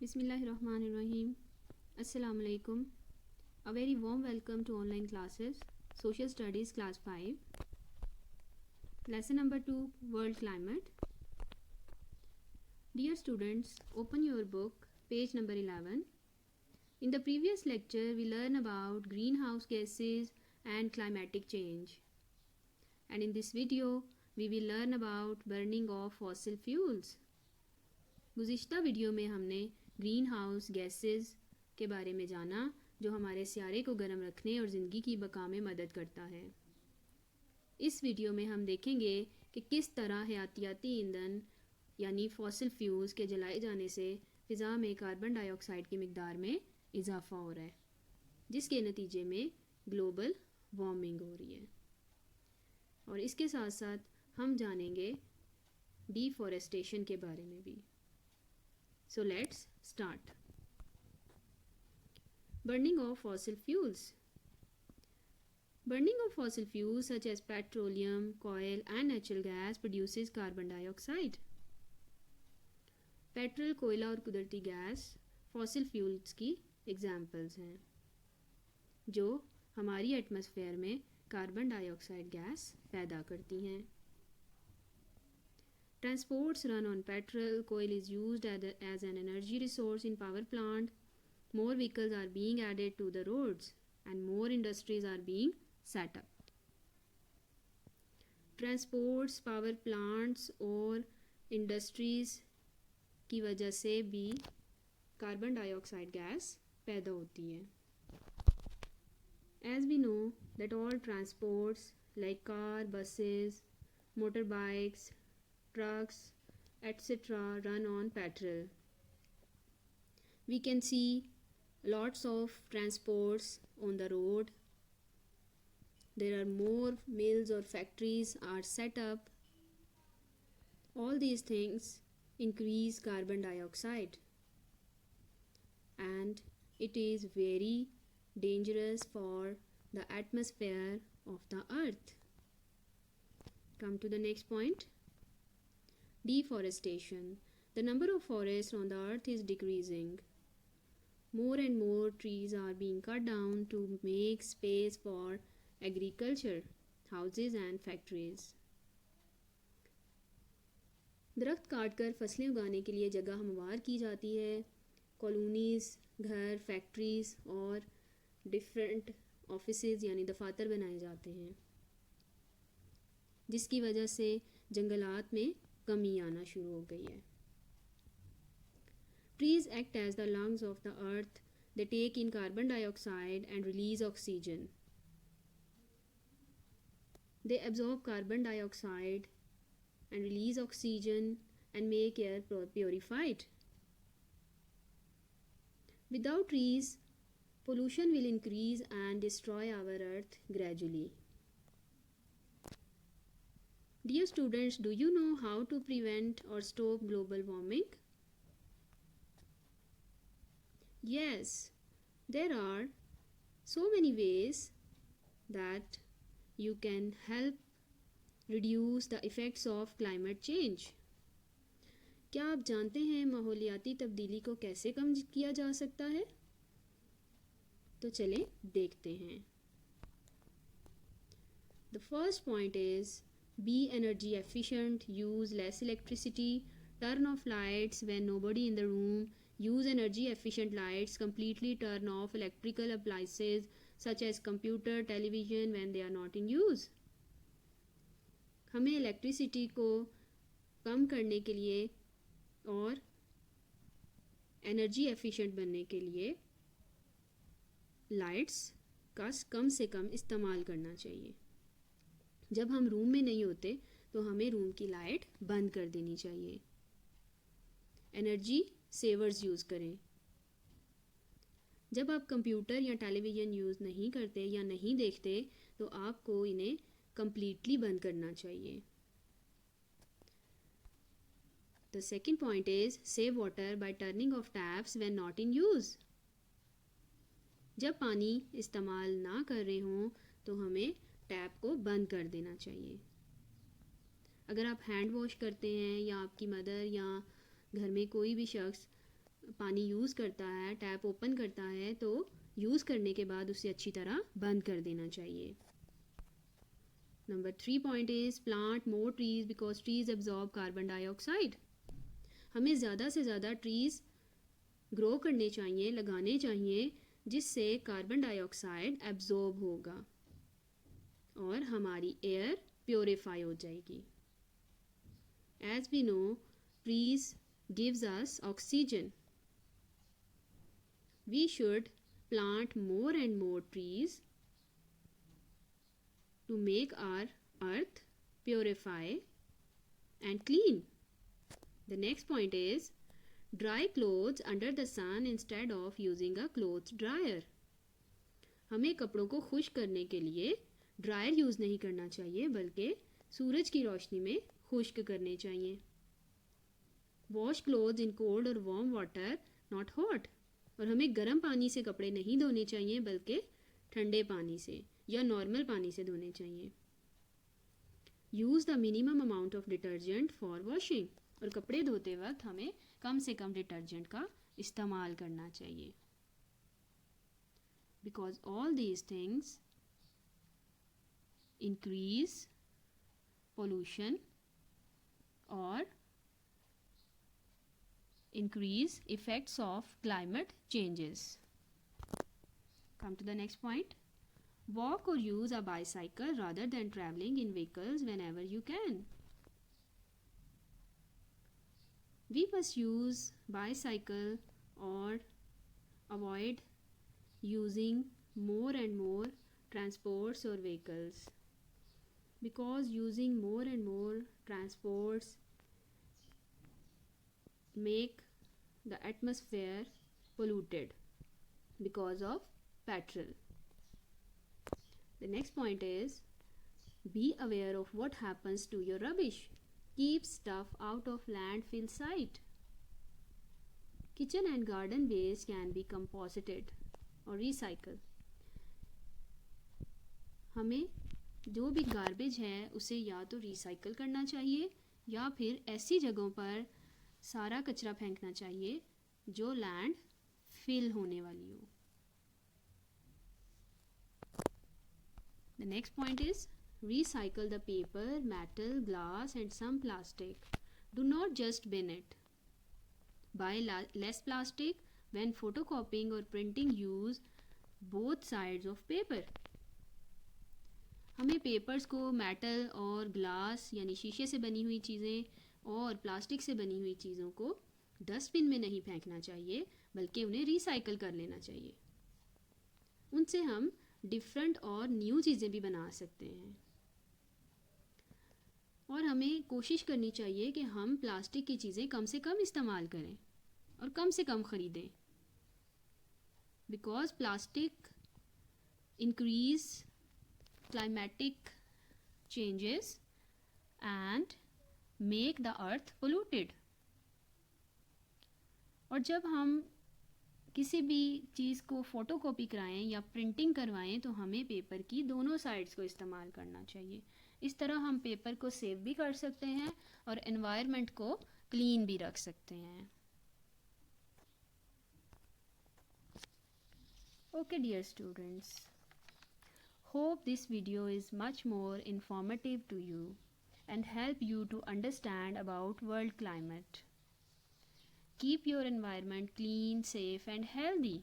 Bismillahirrahmanirrahim. Assalamu alaikum. A very warm welcome to online classes, Social Studies Class 5. Lesson number 2, World Climate. Dear students, open your book, page number 11. In the previous lecture, we learned about greenhouse gases and climatic change. And in this video, we will learn about burning of fossil fuels. गुज़िश्ता video में हमने green house gases के बारे में जाना जो हमारे सियारे को गर्म रखने और ज़िंदगी की बका में मदद करता है। इस वीडियो में हम देखेंगे कि किस तरह हयातियाती ईंधन यानी फॉसिल फ्यूल्स के जलाए जाने से फ़िज़ा में कार्बन डाइऑक्साइड की मिक़दार में इजाफ़ा हो रहा है, जिसके नतीजे में ग्लोबल वार्मिंग हो रही है। और इसके साथ साथ हम जानेंगे डिफॉरेस्टेशन के बारे में भी। So let's start. Burning of fossil fuels. Burning of fossil fuels such as petroleum, coal and natural gas produces carbon dioxide. Petrol, कोयला और कुदरती गैस फॉसिल फ्यूल्स की एग्जाम्पल्स हैं जो हमारी एटमॉस्फेयर में कार्बन डाइऑक्साइड गैस पैदा करती हैं। Transports run on petrol. Coal is used as an energy resource in power plant. More vehicles are being added to the roads and more industries are being set up. Transports, power plants और industries की वजह से भी carbon dioxide gas पैदा होती है। As we know that all transports like car, buses, motorbikes, trucks, etc. run on petrol. We can see lots of transports on the road. There are more mills or factories are set up. All these things increase carbon dioxide and it is very dangerous for the atmosphere of the earth. Come to the next point. Deforestation. The number of forests on the earth is decreasing. More and more trees are being cut down to make space for agriculture, houses and factories. दरख्त काटकर फसलें उगाने के लिए जगह हमवार की जाती है। कॉलोनीज़, घर, फैक्ट्रीज़ और डिफरेंट ऑफिसेज़ यानी दफातर बनाए जाते हैं, जिसकी वजह से जंगलात में कमी आना शुरू हो गई है। Trees act as the lungs of the earth. They take in carbon dioxide and release oxygen. They absorb carbon dioxide and release oxygen and make air purified. Without trees, pollution will increase and destroy our earth gradually. Dear students, do you know how to prevent or stop global warming? Yes, there are so many ways that you can help reduce the effects of climate change. क्या आप जानते हैं माहौलियाती तब्दीली को कैसे कम किया जा सकता है? तो चलें देखते हैं। The first point is be energy efficient, use less electricity, turn off lights when nobody in the room, use energy efficient lights, completely turn off electrical appliances such as computer, television when they are not in use. हमें electricity को कम करने के लिए और energy efficient बनने के लिए lights का कम से कम इस्तेमाल करना चाहिए। जब हम रूम में नहीं होते तो हमें रूम की लाइट बंद कर देनी चाहिए। एनर्जी सेवर्स यूज़ करें। जब आप कंप्यूटर या टेलीविज़न यूज़ नहीं करते या नहीं देखते तो आपको इन्हें कंप्लीटली बंद करना चाहिए। The second point is save water by turning off taps when not in use. जब पानी इस्तेमाल ना कर रहे हों तो हमें टैप को बंद कर देना चाहिए। अगर आप हैंड वॉश करते हैं या आपकी मदर या घर में कोई भी शख्स पानी यूज़ करता है, टैप ओपन करता है, तो यूज़ करने के बाद उसे अच्छी तरह बंद कर देना चाहिए. Number 3 point is plant more trees because trees absorb carbon dioxide. हमें ज़्यादा से ज़्यादा ट्रीज़ ग्रो करने चाहिए, लगाने चाहिए, जिससे कार्बन डाइऑक्साइड एब्जॉर्ब होगा और हमारी एयर प्योरीफाई हो जाएगी. As we know, trees gives us oxygen. We should plant more and more trees to make our earth purify and clean. The next point is dry clothes under the sun instead of using a clothes dryer. हमें कपड़ों को खुश्क करने के लिए dryer use नहीं करना चाहिए, बल्कि सूरज की रोशनी में खुश्क करने चाहिए. वॉश क्लोथ्स इन कोल्ड और वार्म वाटर, नॉट हॉट. और हमें गर्म पानी से कपड़े नहीं धोने चाहिए, बल्कि ठंडे पानी से या नॉर्मल पानी से धोने चाहिए. Use the minimum amount of detergent for washing. और कपड़े धोते वक्त हमें कम से कम डिटर्जेंट का इस्तेमाल करना चाहिए. Because all these things increase pollution or increase effects of climate changes. Come to the next point. Walk or use a bicycle rather than traveling in vehicles whenever you can. We must use bicycle or avoid using more and more transports or vehicles, because using more and more transports make the atmosphere polluted because of petrol. The next point is be aware of what happens to your rubbish. Keep stuff out of landfill site. Kitchen and garden waste can be composted or recycled. हमें जो भी garbage है उसे या तो recycle करना चाहिए या फिर ऐसी जगहों पर सारा कचरा फेंकना चाहिए जो लैंड फिल होने वाली हो. The next point is recycle the paper, metal, glass and some plastic. Do not just bin it. Buy less plastic when photocopying or printing. Use both sides of paper. हमें papers को metal और glass यानी शीशे से बनी हुई चीज़ें और प्लास्टिक से बनी हुई चीज़ों को डस्टबिन में नहीं फेंकना चाहिए, बल्कि उन्हें रिसाइकल कर लेना चाहिए. उनसे हम डिफरेंट और न्यू चीज़ें भी बना सकते हैं. और हमें कोशिश करनी चाहिए कि हम प्लास्टिक की चीज़ें कम से कम इस्तेमाल करें और कम से कम ख़रीदें. Because plastic increase climatic changes and make the earth polluted. और जब हम किसी भी चीज़ को फ़ोटोकॉपी कराएं या प्रिंटिंग करवाएं तो हमें पेपर की दोनों साइड्स को इस्तेमाल करना चाहिए. इस तरह हम पेपर को सेव भी कर सकते हैं और एनवायरनमेंट को क्लीन भी रख सकते हैं. Okay dear students, hope this video is much more informative to you and help you to understand about world climate. Keep your environment clean, safe and healthy.